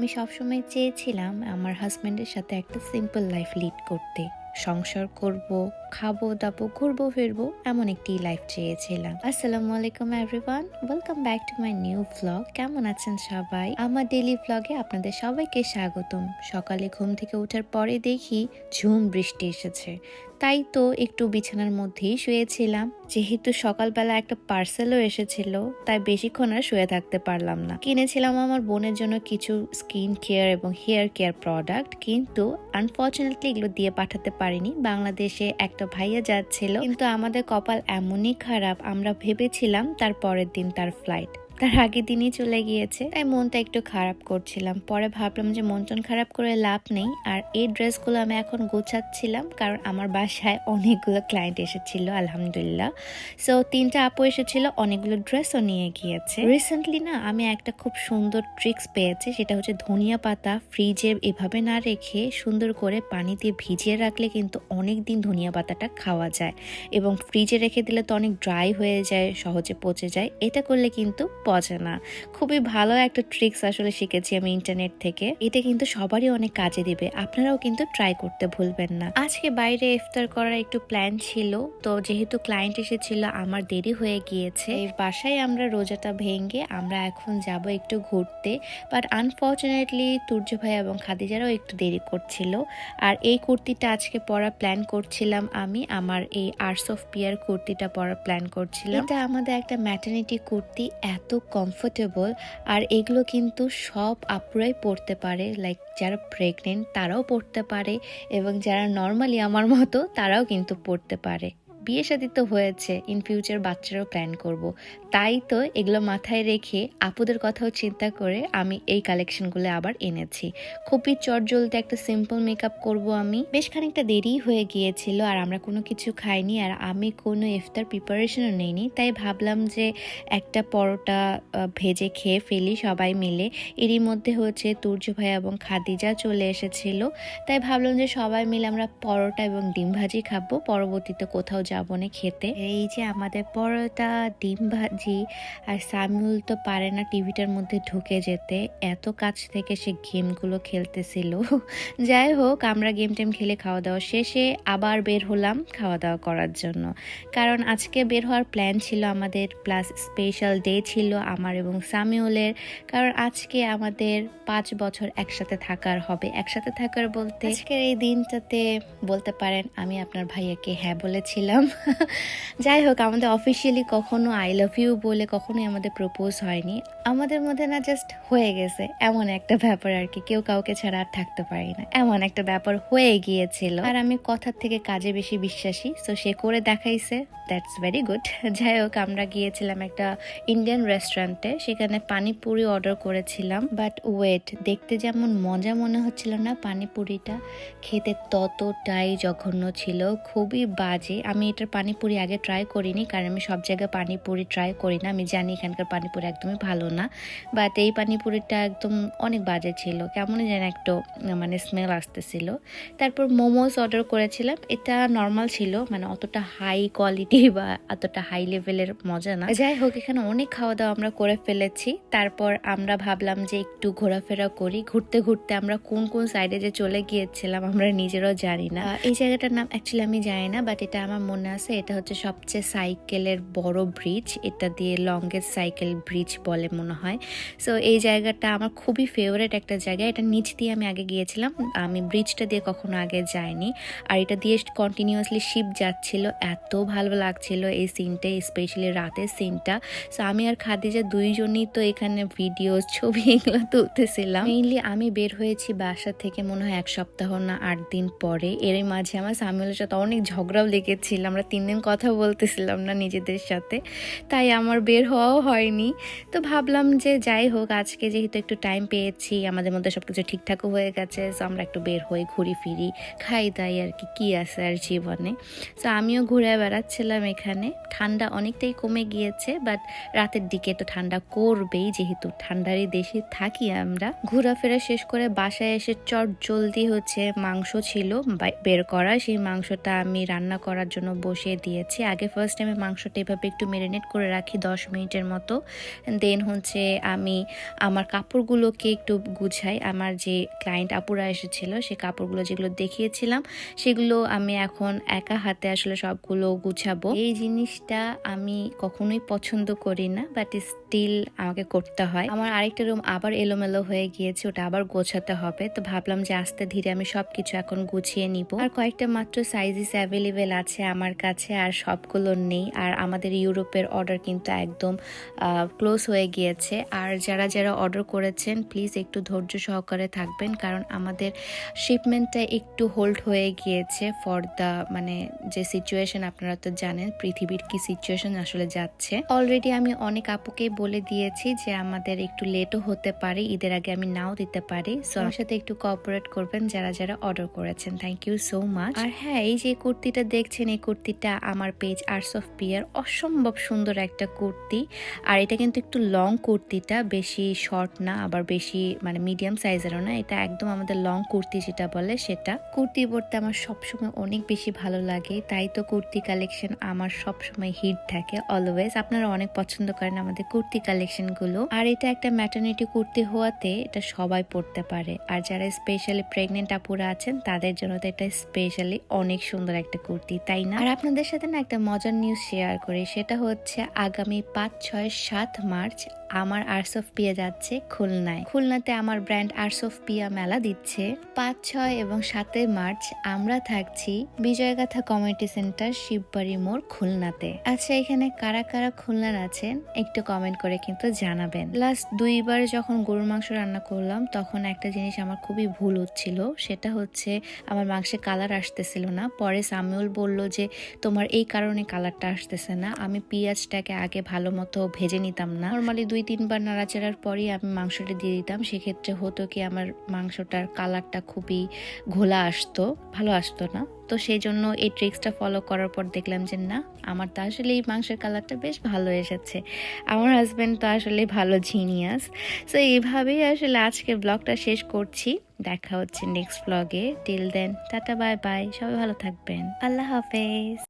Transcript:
আমি সবসময় চেয়েছিলাম আমার হাজব্যান্ডের সাথে একটা সিম্পল লাইফ লিড করতে। সংসার করব, খাবো দাবো, ঘুরবো ফিরবো, এমন একটি লাইফ চেয়েছিলাম। আসসালামু আলাইকুম everyone, welcome back to my new vlog. কেমন আছেন সবাই? আমার ডেইলি ভ্লগে আপনাদের সবাইকে স্বাগতম। সকালে ঘুম থেকে ওঠার পরে দেখি ঝুম বৃষ্টি এসেছে, তাই তো একটু বিছানার মধ্যেই শুয়েছিলাম। যেহেতু সকালবেলা একটা পার্সেলও এসেছিল, তাই বেশিক্ষণ আর শুয়ে থাকতে পারলাম না। কিনেছিলাম আমার বোনের জন্য কিছু স্কিন কেয়ার এবং হেয়ার কেয়ার প্রোডাক্ট, কিন্তু আনফর্চুনেটলি এগুলো দিয়ে পাঠাতে পারিনি। বাংলাদেশে একটা ভাইয়া যাচ্ছিল, কিন্তু আমাদের কপাল এমনই খারাপ, আমরা ভেবেছিলাম তার পরের দিন তার ফ্লাইট, তার আগের দিনই চলে গিয়েছে। তাই মনটা একটু খারাপ করছিলাম। পরে ভাবলাম যে মন টন খারাপ করে লাভ নেই। আর এই ড্রেসগুলো আমি এখন গোছাচ্ছিলাম, কারণ আমার বাসায় অনেকগুলো ক্লায়েন্ট এসেছিল আলহামদুলিল্লাহ। সো 3টা আপু এসেছিল, অনেকগুলো ড্রেসও নিয়ে গিয়েছে। রিসেন্টলি না আমি একটা খুব সুন্দর ট্রিক্স পেয়েছি, সেটা হচ্ছে ধনিয়া পাতা ফ্রিজে এভাবে না রেখে সুন্দর করে পানি দিয়ে ভিজিয়ে রাখলে কিন্তু অনেক দিন ধনিয়া পাতাটা খাওয়া যায়, এবং ফ্রিজে রেখে দিলে তো অনেক ড্রাই হয়ে যায়, সহজে পচে যায়। এটা করলে কিন্তু পচে না। খুবই ভালো একটা ট্রিক্স আসলে শিখেছি আমি ইন্টারনেট থেকে। এটা কিন্তু সবারই অনেক কাজে দিবে, আপনারাও কিন্তু ট্রাই করতে ভুলবেন না। আজকে বাইরে ইফতার করার একটু প্ল্যান ছিল, তো যেহেতু ক্লায়েন্ট এসেছিল আমার দেরি হয়ে গিয়েছে। এই বাসায় আমরা রোজাটা ভেঙে আমরা এখন যাব একটু ঘুরতে, বাট আনফর্চুনেটলি তুর্য ভাই এবং খাদিজারাও একটু দেরি করছিল। আর এই কুর্তিটা আজকে পরা প্ল্যান করছিলাম আমি, আমার এই আর্টস অফ পিয়ার কুর্তিটা পরার প্ল্যান করছিলাম। এটা আমাদের একটা ম্যাটারনিটি কুর্তি, এত কমফোর্টেবল। আর এগুলো কিন্তু সব আপুরাই পরতে পারে, লাইক যারা প্রেগনেন্ট তারাও পরতে পারে, এবং যারা নর্মালি আমার মতো তারাও কিন্তু পরতে পারে। বিয়ে শাদী তো হয়েছে, ইন ফিউচার বাচ্চারাও প্ল্যান করব, তাই তো এগুলো মাথায় রেখে আপুদের কথাও চিন্তা করে আমি এই কালেকশনগুলো আবার এনেছি। খুবই চটজলদি একটা সিম্পল মেকআপ করব আমি। বেশ খানিকটা দেরি হয়ে গিয়েছিল, আর আমরা কোনো কিছু খাইনি, আর আমি কোনো ইফতার প্রিপারেশনও নেইনি। তাই ভাবলাম যে একটা পরোটা ভেজে খেয়ে ফেলি সবাই মিলে। এরই মধ্যে হচ্ছে তুর্য ভাই এবং খাদিজা চলে এসেছিল, তাই ভাবলাম যে সবাই মিলে আমরা পরোটা এবং ডিম ভাজি খাবো, পরবর্তীতে কোথাও যাবো না খেতে। এই যে আমাদের পরোটা, ডিম ভাজি, আর সামিউল তো পারে না টিভিটার মধ্যে ঢুকে যেতে, এত কাছ থেকে সে গেমগুলো খেলতেছিল। যাই হোক, আমরা গেম টেম খেলে খাওয়া দাওয়া শেষে আবার বের হলাম খাওয়া দাওয়া করার জন্য, কারণ আজকে বের হওয়ার প্ল্যান ছিল আমাদের, প্লাস স্পেশাল ডে ছিল আমার এবং সামিউলের, কারণ আজকে আমাদের 5 বছর একসাথে থাকার হবে। একসাথে থাকার বলতে আজকের এই দিনটাতে বলতে পারেন আমি আপনার ভাইয়াকে হ্যাঁ বলেছিলাম। যাই হোক, আমাদের অফিসিয়ালি কখনো আই লাভ ইউ বলে কখনোই আমাদের প্রপোজ হয়নি। আমাদের মধ্যে না জাস্ট হয়ে গেছে এমন একটা ব্যাপার আর কি, কেউ কাউকে ছাড়া আর থাকতে পারি না, এমন একটা ব্যাপার হয়ে গিয়েছিল। আর আমি কথার থেকে কাজে বেশি বিশ্বাসী, সো সে করে দেখাইছে, দ্যাটস ভেরি গুড। যাই হোক, আমরা গিয়েছিলাম একটা ইন্ডিয়ান রেস্টুরেন্টে, সেখানে পানিপুরি অর্ডার করেছিলাম। বাট ওয়েট, দেখতে যেমন মজা মনে হচ্ছিল না পানিপুরিটা, খেতে ততটাই জঘন্য ছিল, খুবই বাজে। আমি এটার পানিপুরি আগে ট্রাই করিনি, কারণ আমি সব জায়গায় পানিপুরি ট্রাই করি না, আমি জানি এখানকার পানিপুরি একদমই ভালো না। বাট এই পানিপুরিটা একদম অনেক বাজে ছিল, কেমনই যেন একটু মানে স্মেল আসতেছিল। তারপর মোমোস অর্ডার করেছিলাম, এটা নর্মাল ছিল, মানে অতটা হাই কোয়ালিটি বা এতটা হাই লেভেলের মজা না। যাই হোক, এখানে অনেক খাওয়া দাওয়া আমরা করে ফেলেছি। তারপর আমরা ভাবলাম যে একটু ঘোরাফেরা করি। ঘুরতে ঘুরতে আমরা কোন কোন সাইডে যে চলে গিয়েছিলাম আমরা নিজেরাও জানি না। এই জায়গাটার নাম অ্যাকচুয়ালি আমি জানি না, বাট এটা আমার মনে আছে, এটা হচ্ছে সবচেয়ে সাইকেলের বড় ব্রিজ, এটা দিয়ে লংগেস্ট সাইকেল ব্রিজ বলে মনে হয়। সো এই জায়গাটা আমার খুবই ফেভারিট একটা জায়গা, এটা নিচ দিয়ে আমি আগে গিয়েছিলাম, আমি ব্রিজটা দিয়ে কখনো আগে যাইনি। আর এটা দিয়ে কন্টিনিউয়াসলি শিপ যাচ্ছিল, এত ভালো লাগছিল এই সিনটা, স্পেশালি রাতের সিনটা। সো আমি আর খাদিজা দুইজনই তো এখানে ভিডিও ছবি এগুলো তুলতেছিলাম। মেইনলি আমি বের হয়েছি বাসা থেকে মনে হয় 1 সপ্তাহ না 8 দিন পরে। এর মাঝে আমার সামিউলের সাথে অনেক ঝগড়াও লেগেছিল, আমরা 3 দিন কথা বলতেছিলাম না নিজেদের সাথে, তাই আমার বের হওয়াও হয়নি। তো ভাবলাম যে যাই হোক, আজকে যেহেতু একটু টাইম পেয়েছি, আমাদের মধ্যে সবকিছু ঠিকঠাকও হয়ে গেছে, সো আমরা একটু বের হই, ঘুরি ফিরি, খাই দাই আর কি আছে আর জীবনে। সো আমিও ঘুরে বেড়াচ্ছিলাম এখানে। ঠান্ডা অনেকটাই কমে গিয়েছে, বাট রাতের দিকে তো ঠান্ডা করবেই, যেহেতু ঠান্ডারই দেশে থাকি আমরা। ঘোরাফেরা শেষ করে বাসায় এসে চট জলদি হচ্ছে মাংস ছিল বের করা, সেই মাংসটা আমি রান্না করার জন্য বসিয়ে দিয়েছি। আগে ফার্স্ট আমি মাংসটা এভাবে একটু ম্যারিনেট করে রাখি 10 মিনিটের মতো। দেন হচ্ছে আমি আমার কাপড়গুলোকে একটু গুছাই। আমার যে ক্লায়েন্ট আপুরা এসেছিল সে কাপড়গুলো যেগুলো দেখিয়েছিলাম সেগুলো আমি এখন একা হাতে আসলে সবগুলো গুছাবো। এই জিনিসটা আমি কখনোই পছন্দ করি না, বাট স্টিল আমাকে করতে হয়। আমার আরেকটা রুম আবার এলোমেলো হয়ে গিয়েছে, ওটা আবার গোছাতে হবে। তো ভাবলাম যে আস্তে ধীরে আমি সবকিছু এখন গুছিয়ে নিব। আর কয়েকটা মাত্র সাইজেস অ্যাভেলেবেল আছে আমার কাছে, আর সবগুলো নেই। আর আমাদের ইউরোপের অর্ডার কিন্তু একদম ক্লোজ হয়ে গিয়েছে। আর যারা যারা অর্ডার করেছেন প্লিজ একটু ধৈর্য সহকারে থাকবেন, কারণ আমাদের শিপমেন্টটা একটু হোল্ড হয়ে গিয়েছে ফর দ্য যে সিচুয়েশন, আপনারা তো জানেন পৃথিবীর কি সিচুয়েশন আসলে যাচ্ছে। অলরেডি আমি অনেক আপুকে বলে দিয়েছি যে আমাদের একটু লেটও হতে পারে, ঈদের আগে আমি নাও দিতে পারি। সো আমার সাথে একটু কোঅপারেট করবেন যারা যারা অর্ডার করেছেন। Thank you so much. আর হ্যাঁ, এই যে কুর্তিটা দেখছেন, এই কুর্তিটা আমার পেজ আর্টস অফ পিয়ার, অসম্ভব সুন্দর একটা কুর্তি। আর এটা কিন্তু একটু লং কুর্তিটা, বেশি শর্ট না আবার বেশি মিডিয়াম সাইজেরও না, এটা একদম আমাদের লং কুর্তি যেটা বলে সেটা। কুর্তি পরতে আমার সবসময় অনেক বেশি ভালো লাগে, তাই তো কুর্তি কালেকশন আমার সবসময় হিট থাকে অলওয়েজ। আপনারা অনেক পছন্দ করেন আমাদের কুর্তি কালেকশন গুলো। আর এটা একটা ম্যাটারনিটি কুর্তি হওয়াতে এটা সবাই পরতে পারে। আর যারা স্পেশালি প্রেগনেন্ট আপুরা আছেন তাদের জন্য তো এটা স্পেশালি অনেক সুন্দর একটা কুর্তি, তাই না? আর আপনাদের সাথে না একটা মজার নিউজ শেয়ার করি, সেটা হচ্ছে আগামী 5, 6, 7 মার্চ আমার আর্টস অফ পিয়া যাচ্ছে খুলনায়। খুলনাতে আমার ব্র্যান্ড আর্টস অফ পিয়া মেলা দিচ্ছে। 5, 6 এবং 7 মার্চ আমরা থাকছি বিজয়গাথা কমিউনিটি সেন্টার, শিববাড়ি মোড়, খুলনাতে। আচ্ছা, এখানে কারা কারা খুলনার আছেন একটু কমেন্ট করে কিন্তু জানাবেন। লাস্ট 2বার যখন গরুর মাংস রান্না করলাম তখন একটা জিনিস আমার খুবই ভুল হচ্ছিল, সেটা হচ্ছে আমার মাংসে কালার আসতেছিল না। পরে সামিউল বলল যে তোমার এই কারণে কালারটা আসতেছে না। আমি পেঁয়াজটাকে আগে ভালো মতো ভেজে নিতাম না, নর্মালি 2-3বার নাড়াচাড়ার পরই আমি মাংসটা দিয়ে দিতাম। সেক্ষেত্রে হতো কি আমার মাংসটার কালারটা খুবই ঘোলা আসতো, ভালো আসতো না। তো সেই জন্য এই ট্রিক্সটা ফলো করার পর দেখলাম যে না, আমার তো আসলে এই মাংসের কালারটা বেশ ভালো এসেছে। আমার হাজব্যান্ড তো আসলে ভালো জিনিয়াস। সো এইভাবেই আসলে আজকের ব্লগটা শেষ করছি। দেখা হচ্ছে নেক্সট ব্লগে। Till then tata, bye bye, সবাই ভালো থাকবেন, আল্লাহ হাফেজ।